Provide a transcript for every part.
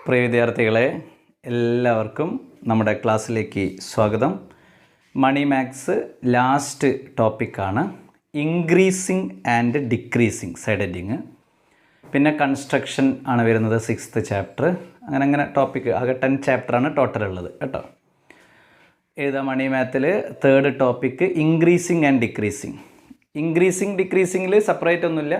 പ്രിയ വിദ്യാർത്ഥികളെ, എല്ലാവർക്കും നമ്മുടെ ക്ലാസ്സിലേക്ക് സ്വാഗതം. മണി മാത്സ് ലാസ്റ്റ് ടോപ്പിക്കാണ് increasing and decreasing side heading. പിന്നെ കൺസ്ട്രക്ഷൻ ആണ് വരുന്നത് 6th ചാപ്റ്റർ. അങ്ങനെ ടോപ്പിക്ക് ആകെ 10 ചാപ്റ്ററാണ് ടോട്ടൽ ഉള്ളത് കേട്ടോ. ഏതാ മണി മാത്തിൽ 3rd topic increasing and decreasing. Increasing ഡിക്രീസിങ്ങിൽ സെപ്പറേറ്റ് ഒന്നുമില്ല.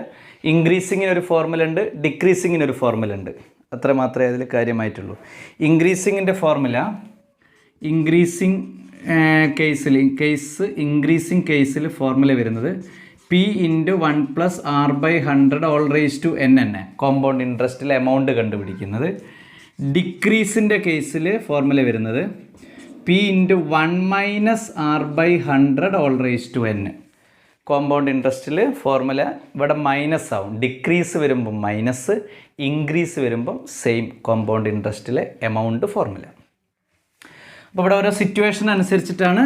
ഇൻക്രീസിങ്ങിനൊരു ഫോർമുല ഉണ്ട്, ഡിക്രീസിങ്ങിനൊരു ഫോർമുല ഉണ്ട്. അത്ര മാത്രമേ അതിൽ കാര്യമായിട്ടുള്ളൂ. ഇൻക്രീസിങ്ങിൻ്റെ ഫോർമുല ഇൻക്രീസിങ് ഇൻക്രീസിങ് കേസിൽ ഫോർമുല വരുന്നത് P × 1 + R/100 all raised to n തന്നെ. കോമ്പൗണ്ട് ഇൻട്രസ്റ്റിൽ എമൗണ്ട് കണ്ടുപിടിക്കുന്നത്. ഡിക്രീസിൻ്റെ കേസിൽ ഫോർമുല വരുന്നത് P × 1 - R/100 all raised to n. Compound ഇൻട്രസ്റ്റിൽ ഫോർമുല ഇവിടെ മൈനസ് ആവും. ഡിക്രീസ് വരുമ്പം മൈനസ്, ഇൻക്രീസ് വരുമ്പം സെയിം കോമ്പൗണ്ട് ഇൻട്രസ്റ്റിലെ എമൗണ്ട് ഫോർമുല. അപ്പോൾ ഇവിടെ ഓരോ സിറ്റുവേഷൻ അനുസരിച്ചിട്ടാണ്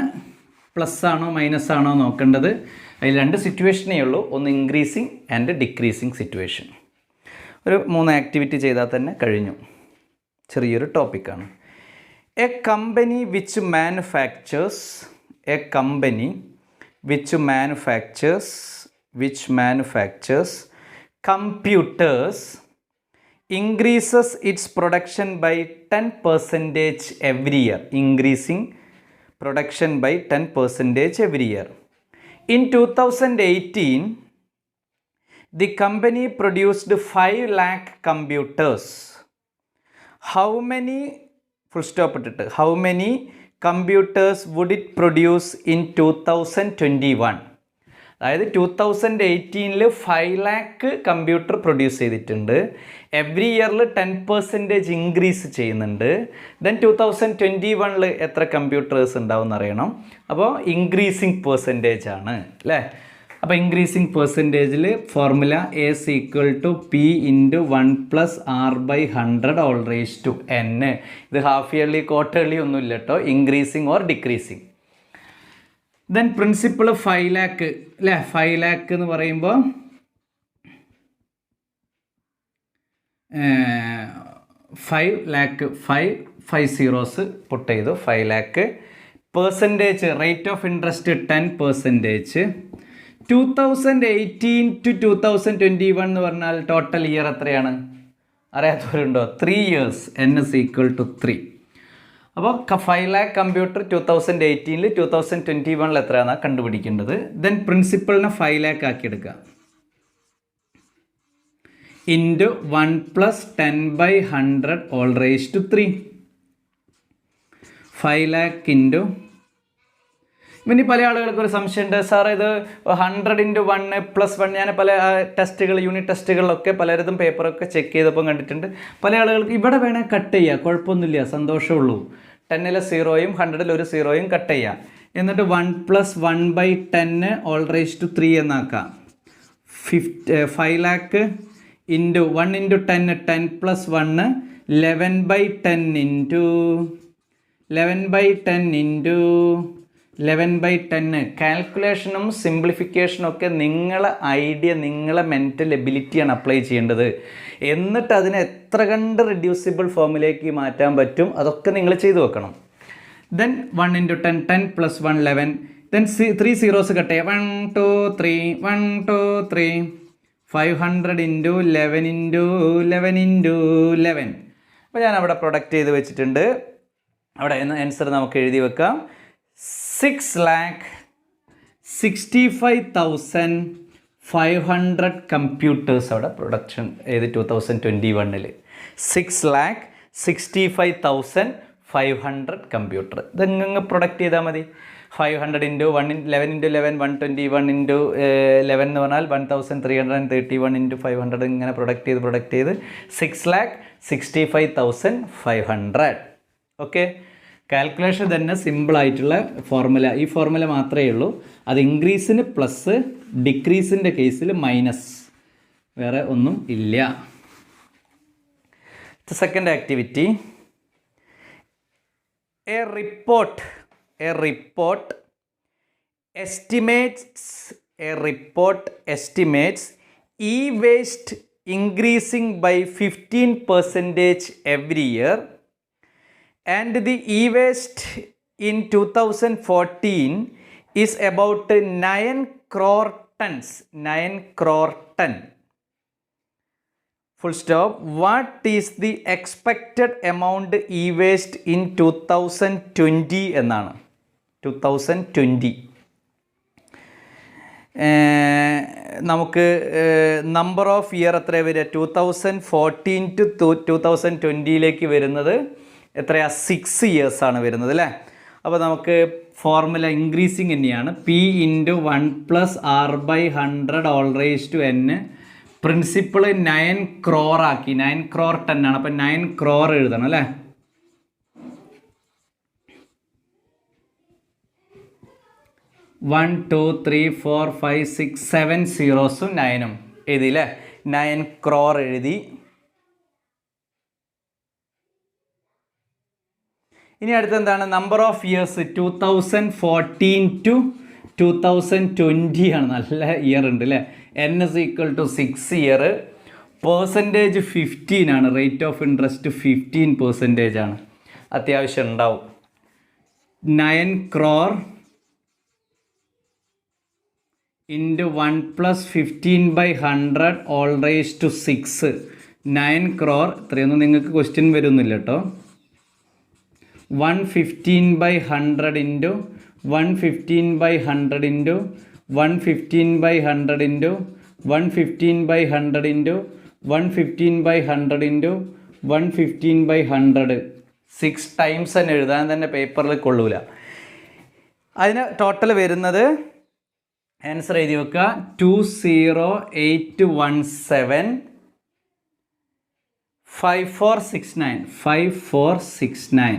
പ്ലസ് ആണോ മൈനസ് ആണോ നോക്കേണ്ടത്. അതിൽ 2 സിറ്റുവേഷനേ ഉള്ളൂ. ഒന്ന് ഇൻക്രീസിങ് ആൻഡ് ഡിക്രീസിങ് സിറ്റുവേഷൻ. ഒരു 3 ആക്ടിവിറ്റി ചെയ്താൽ തന്നെ കഴിഞ്ഞു. ചെറിയൊരു ടോപ്പിക്കാണ്. A company which manufactures computers increases its production by 10% every year. Increasing production by 10% every year. In 2018, the company produced 5 lakh computers. How many computers would it produce in 2021? അതായത് 2018 5 lakh computer produce ചെയ്തിട്ടുണ്ട്. Every ഇയറിൽ 10% increase ചെയ്യുന്നുണ്ട്. Then 2021 എത്ര computers ഉണ്ടാവും എന്നറിയണം. അപ്പോൾ increasing percentage ആണ് അല്ലേ. അപ്പോൾ increasing പെർസെൻറ്റേജിൽ formula A = P × 1 + R/100 all raised to n. ഇത് ഹാഫ് ഇയർലി ക്വാർട്ടർലി ഒന്നുമില്ല കേട്ടോ. Increasing or decreasing. Then principal 5 lakh അല്ലേ. 5 ലാക്ക് എന്ന് പറയുമ്പോൾ 5 ലാക്ക് 5 zeros പുട്ട് ചെയ്തു. 5 lakh. Percentage rate of interest 10%. 2018 to 2021 എന്ന് പറഞ്ഞാൽ ടോട്ടൽ ഇയർ എത്രയാണ് അറിയാത്തവരുണ്ടോ? 3 years. n = 3. അപ്പോൾ 5 ലാക്ക് കമ്പ്യൂട്ടർ 2018 2021 എത്രയാണെന്നാണ് കണ്ടുപിടിക്കേണ്ടത്. ദെൻ പ്രിൻസിപ്പളിനെ 5 ലാക്ക് ആക്കി എടുക്കുക. Into 1 + 10/100 all raised to 3. 5 lakh into ഇനി പല ആളുകൾക്ക് ഒരു സംശയമുണ്ട്, സാർ ഇത് 100 × 1 + 1. ഞാൻ പല യൂണിറ്റ് ടെസ്റ്റുകളിലൊക്കെ പലരും പേപ്പറൊക്കെ ചെക്ക് ചെയ്തപ്പോൾ കണ്ടിട്ടുണ്ട്. പല ആളുകൾക്ക് ഇവിടെ വേണേൽ കട്ട് ചെയ്യുക, കുഴപ്പമൊന്നുമില്ല, സന്തോഷമുള്ളൂ. 10 0യും 100 1 0യും കട്ട് ചെയ്യുക. എന്നിട്ട് 1 + 1/10 all raised to 3 എന്നാക്കാം. 5 ലാക്ക് ഇൻറ്റു 1 × 10 10 + 1 11/10 11/10 കാൽക്കുലേഷനും സിംപ്ലിഫിക്കേഷനും ഒക്കെ നിങ്ങളെ ഐഡിയ, നിങ്ങളെ മെൻ്റൽ എബിലിറ്റിയാണ് അപ്ലൈ ചെയ്യേണ്ടത്. എന്നിട്ട് അതിനെ എത്ര കണ്ട് റിഡ്യൂസിബിൾ ഫോമിലേക്ക് മാറ്റാൻ പറ്റും അതൊക്കെ നിങ്ങൾ ചെയ്തു വെക്കണം. ദെൻ 1 × 10 10 + 1 11. ദെൻ 3 zeros കട്ട് ചെയ്യുക. 1 2 3 1 2 3 500 × 11 × 11. അപ്പോൾ ഞാൻ അവിടെ പ്രൊഡക്റ്റ് ചെയ്ത് വെച്ചിട്ടുണ്ട്. അവിടെ ആൻസർ നമുക്ക് എഴുതി വെക്കാം. 6,65,500 കമ്പ്യൂട്ടേഴ്സ് അവിടെ പ്രൊഡക്ഷൻ ചെയ്ത് 2021. 6,65,500 കമ്പ്യൂട്ടർ ഇതങ്ങ് പ്രൊഡക്റ്റ് ചെയ്താൽ മതി. 500 × 1 11 × 11 121 × 11 എന്ന് പറഞ്ഞാൽ 1331 × 500 ഇങ്ങനെ പ്രൊഡക്റ്റ് ചെയ്ത് 6,65,500. ഓക്കെ. കാൽക്കുലേഷൻ തന്നെ സിമ്പിളായിട്ടുള്ള ഫോർമുല. ഈ ഫോർമുല മാത്രമേ ഉള്ളൂ. അത് ഇൻക്രീസിന് പ്ലസ്, ഡിക്രീസിൻ്റെ കേസിൽ മൈനസ്, വേറെ ഒന്നും ഇല്ല. Second activity. A report estimates e-waste increasing by 15% every year, and the e-waste in 2014 is about 9 crore tons. 9 crore ton. Full stop. What is the expected amount e-waste in 2020 എന്നാണ്. 2020. നമുക്ക് number of year എത്ര വരിക? 2014 to 2020 വരുന്നത് എത്രയാണ്? 6 years ആണ് വരുന്നത് അല്ലേ? അപ്പോൾ നമുക്ക് ഫോർമുല ഇൻക്രീസിങ് തന്നെയാണ്. P × 1+R/100 all raised to n. Principle 9 crore ആക്കി. 9 crore ton ആണ്. അപ്പം 9 crore എഴുതണം അല്ലേ? One two three four five six 7 zeros 9 എഴുതി അല്ലേ? 9 crore എഴുതി. ഇനി അടുത്ത എന്താണ്? നമ്പർ ഓഫ് ഇയേഴ്സ് 2014 ടു 2020 ആണ്. നല്ല ഇയർ ഉണ്ട് അല്ലേ? n is equal to 6 year. Percentage 15 ആണ്. റേറ്റ് ഓഫ് ഇൻട്രസ്റ്റ് 15% ആണ്. അത്യാവശ്യം ഉണ്ടാവും. 9 crore into 1+15/100 all raised to 6. 9 crore ഇത്രയൊന്നും നിങ്ങൾക്ക് ക്വസ്റ്റ്യൻ വരുന്നില്ല കേട്ടോ. 115/100 into 115/100 into 115/100 into 115/100 into 115/100 into 115/100 6 times തന്നെ എഴുതാൻ തന്നെ പേപ്പറിൽ കൊള്ളൂല. അതിന് ടോട്ടൽ വരുന്നത് ആൻസർ എഴുതി വെക്കുക. 20817 5469 5469.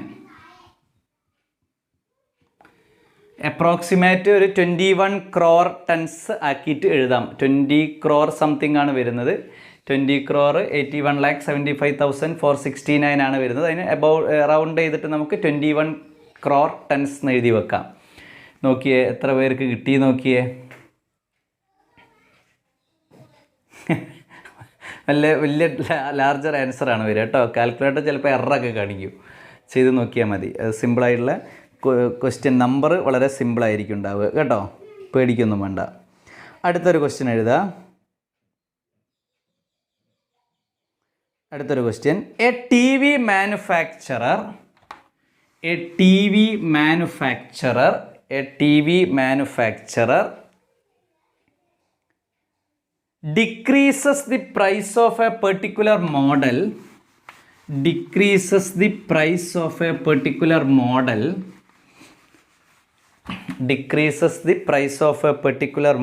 അപ്രോക്സിമേറ്റ് ഒരു 21 crore tons ആക്കിയിട്ട് എഴുതാം. 20 crore സംതിങ് ആണ് വരുന്നത്. 20 crore 81,75,469 ആണ് വരുന്നത്. അതിന് റൗണ്ട് ചെയ്തിട്ട് നമുക്ക് 21 crore tons എന്ന് എഴുതി വെക്കാം. നോക്കിയേ എത്ര പേർക്ക് കിട്ടി നോക്കിയേ. വലിയ ലാർജർ ആൻസർ ആണ് വരിക കേട്ടോ. കാൽക്കുലേറ്റർ ചിലപ്പോൾ എററൊക്കെ കാണിക്കും. ചെയ്ത് നോക്കിയാൽ മതി. അത് സിമ്പിളായിട്ടുള്ള ക്വസ്റ്റ്യൻ. നമ്പർ വളരെ സിമ്പിളായിരിക്കും ഉണ്ടാവുക കേട്ടോ. പേടിക്കൊന്നും വേണ്ട. അടുത്തൊരു ക്വസ്റ്റ്യൻ എഴുതാം. അടുത്തൊരു ക്വസ്റ്റ്യൻ. എ ടി വി മാനുഫാക്ചറർ decreases the price of a particular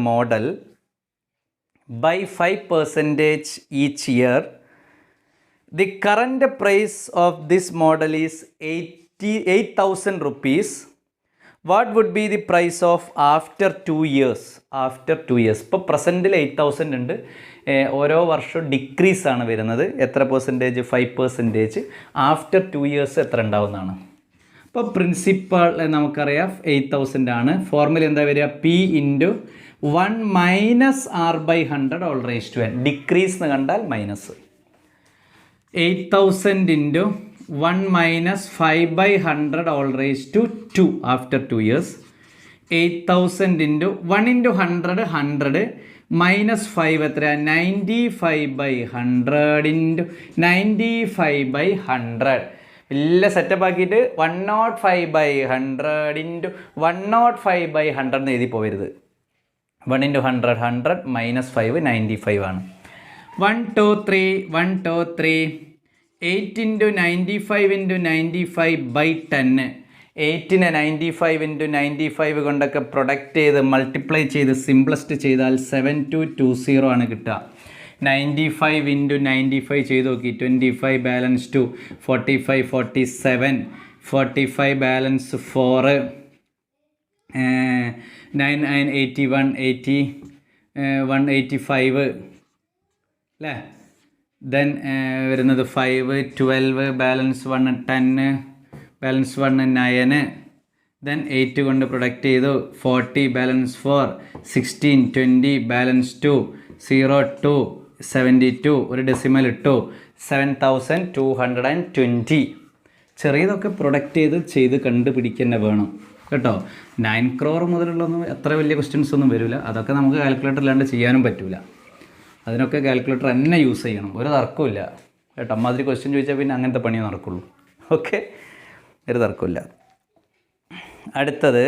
model by 5% each year. The current price of this model is 8,000 rupees. What would be the price of after 2 years? ഇപ്പോൾ പ്രസൻറ്റിൽ 8,000 ഉണ്ട്. ഓരോ വർഷവും ഡിക്രീസ് ആണ് വരുന്നത്. എത്ര പെർസെൻറ്റേജ്? 5%. ആഫ്റ്റർ 2 years എത്ര ഉണ്ടാവുന്നതാണ്? അപ്പോൾ പ്രിൻസിപ്പൾ നമുക്കറിയാം 8,000 ആണ്. ഫോർമുല എന്താ വരിക? P × 1 - R/100 all raised to n. Decrease എന്ന് കണ്ടാൽ minus. 8,000 × 1 - 5/100 all raised to 2 after 2 years. 8,000 × 1 × 100 100 -5 എത്ര? 95/100 × 95/100. വലിയ സെറ്റപ്പ് ആക്കിയിട്ട് 105/100 × 105/100 എന്ന് എഴുതി പോകരുത്. 1 × 100 100 -5 95 ആണ്. 1 2 3 1 2 3 8 × 95 × 95/10. 8നെ 95 × 95 കൊണ്ടൊക്കെ പ്രൊഡക്റ്റ് ചെയ്ത് മൾട്ടിപ്ലൈ ചെയ്ത് സിംപ്ലസ്റ്റ് ചെയ്താൽ 7220 ആണ് കിട്ടുക. 95 × 95 ചെയ്ത് നോക്കി. 25 ബാലൻസ് 2 45 47 45 ബാലൻസ് 4 9 9 81 80 185 അല്ലേ? ദെൻ വരുന്നത് 5 12 ബാലൻസ് 1 10 ബാലൻസ് 1 9 ദെൻ 8 കൊണ്ട് പ്രൊഡക്റ്റ് ചെയ്തു. 40 ബാലൻസ് 4 16 20 ബാലൻസ് 2 0 2 72 ഒരു ഡെസിമൽ ഇട്ടു 7220. ചെറിയതൊക്കെ പ്രൊഡക്റ്റ് ചെയ്ത് കണ്ടുപിടിക്കുക വേണം കേട്ടോ. 9 crore മുതലുള്ളൊന്നും അത്ര വലിയ ക്വസ്റ്റ്യൻസ് ഒന്നും വരില്ല. അതൊക്കെ നമുക്ക് കാൽക്കുലേറ്റർ ഇല്ലാണ്ട് ചെയ്യാനും പറ്റില്ല. അതിനൊക്കെ കാൽക്കുലേറ്റർ തന്നെ യൂസ് ചെയ്യണം, ഒരു തർക്കമില്ല കേട്ടോ. അമ്മാതിരി ക്വസ്റ്റ്യൻ ചോദിച്ചാൽ പിന്നെ അങ്ങനത്തെ പണിയേ നടക്കുള്ളൂ. ഓക്കെ, ഒരു തർക്കമില്ല. അടുത്തത്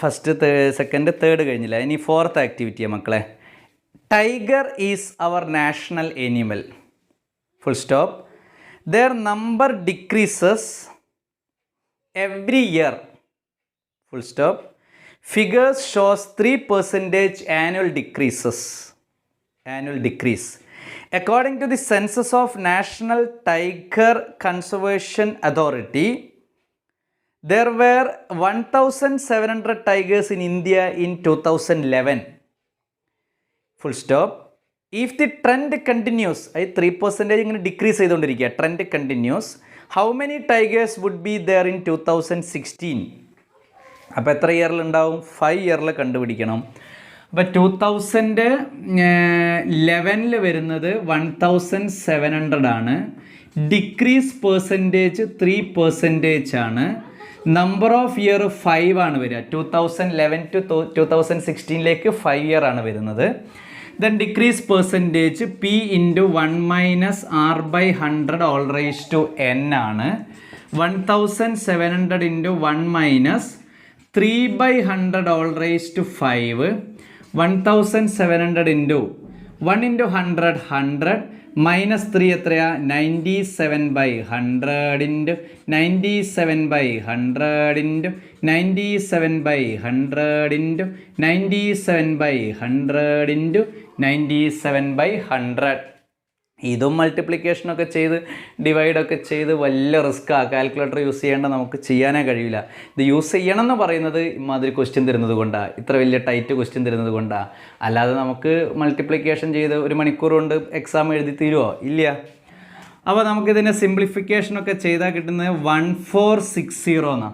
ഫസ്റ്റ് സെക്കൻഡ് തേർഡ് കഴിഞ്ഞില്ല. ഇനി ഫോർത്ത് ആക്ടിവിറ്റിയാണ് മക്കളെ. Tiger is our national animal. Full stop. Their number decreases every year. Full stop. Figures shows 3% annual decrease. According to the census of National Tiger Conservation Authority, there were 1,700 tigers in India in 2011. Full stop. If the trend continues, 3% ഇങ്ങനെ decrease ചെയ്തുകൊണ്ടിരിക്കുക, trend continuous, how many tigers would be there in 2016? അപ്പോൾ എത്ര ഇയറിൽ ഉണ്ടാവും? 5 ഇയറിൽ കണ്ടുപിടിക്കണം. അപ്പോൾ 2011 വരുന്നത് 1,700 ആണ്. ഡിക്രീസ് പെർസെൻറ്റേജ് 3% ആണ്. നമ്പർ ഓഫ് ഇയർ 5 ആണ് വരിക. 2011 to 2016 5 ഇയർ ആണ് വരുന്നത്. Then decrease percentage P into 1 minus R by 100 all raised to N ആണ്. 1700 into 1 minus 3 by 100 all raised to 5. 1700 into 1 into 100 100 minus 3 എത്രയാ? 97 by 100 into 97 by 100 into 97 by 100 into 97 by 100 into 97 by 100. ഇതും മൾട്ടിപ്ലിക്കേഷനൊക്കെ ചെയ്ത് ഡിവൈഡൊക്കെ ചെയ്ത് വലിയ റിസ്ക്കാണ്. Calculator use ചെയ്യേണ്ട നമുക്ക് ചെയ്യാനേ കഴിയില്ല. ഇത് യൂസ് ചെയ്യണം എന്ന് പറയുന്നത് ഇമാതിരി ക്വസ്റ്റ്യൻ തരുന്നത് കൊണ്ടാണ്, ഇത്ര വലിയ ടൈറ്റ് ക്വസ്റ്റ്യൻ തരുന്നത് കൊണ്ടാണ്. അല്ലാതെ നമുക്ക് മൾട്ടിപ്ലിക്കേഷൻ ചെയ്ത് 1 മണിക്കൂർ കൊണ്ട് എക്സാം എഴുതി തീരുമോ? ഇല്ല. അപ്പോൾ നമുക്കിതിൻ്റെ സിംപ്ലിഫിക്കേഷനൊക്കെ ചെയ്താൽ കിട്ടുന്നത് 1460 എന്നാണ്.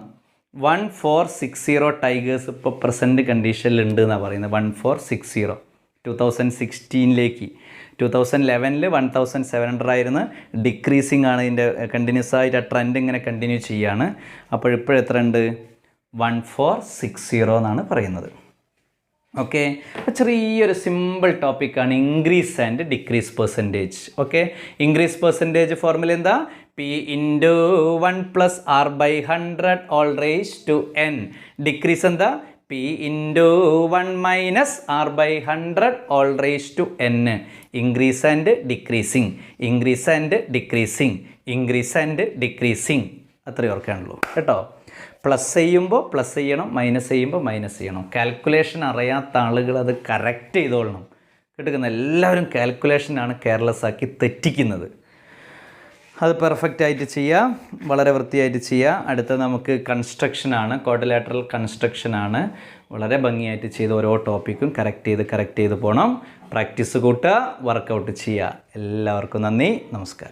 1460 ടൈഗേഴ്സ് ഇപ്പോൾ പ്രസൻറ്റ് കണ്ടീഷനിൽ ഉണ്ട് എന്നാണ് പറയുന്നത്. 1460 2016 2011 1700 ആയിരുന്നു. ഡിക്രീസിങ് ആണ് ഇതിൻ്റെ, കണ്ടിന്യൂസ് ആയിട്ട് ആ ട്രെൻഡ് ഇങ്ങനെ കണ്ടിന്യൂ ചെയ്യാണ്. അപ്പോൾ ഇപ്പോഴെത്ര ഉണ്ട്? 1460 എന്നാണ് പറയുന്നത്. ഓക്കെ, അപ്പോൾ ചെറിയൊരു സിമ്പിൾ ടോപ്പിക്കാണ് increase and decrease percentage. Okay, increase percentage formula എന്താ? P into 1 plus R by 100 all raised to N. Decrease എന്താ? P into 1 minus R by 100 all raised to N. Increase and decreasing, increase and decreasing, increase and decreasing. അത്രയും ഓർക്കാനുള്ളൂ കേട്ടോ. Plus ചെയ്യുമ്പോൾ plus ചെയ്യണം, minus ചെയ്യുമ്പോൾ minus ചെയ്യണം. Calculation അറിയാത്ത ആളുകൾ അത് കറക്റ്റ് ചെയ്തോളണം. കേട്ടുക്കുന്ന എല്ലാവരും കാൽക്കുലേഷനാണ് കെയർലെസ് ആക്കി തെറ്റിക്കുന്നത്. അത് പെർഫെക്റ്റ് ആയിട്ട് ചെയ്യുക, വളരെ വൃത്തിയായിട്ട് ചെയ്യുക. അടുത്ത നമുക്ക് കൺസ്ട്രക്ഷനാണ്, ക്വാഡ്രിലാറ്ററൽ കൺസ്ട്രക്ഷനാണ്. വളരെ ഭംഗിയായിട്ട് ചെയ്ത് ഓരോ ടോപ്പിക്കും കറക്റ്റ് ചെയ്ത് പോകണം. പ്രാക്ടീസ് കൂട്ടുക, വർക്കൗട്ട് ചെയ്യുക. എല്ലാവർക്കും നന്ദി, നമസ്കാരം.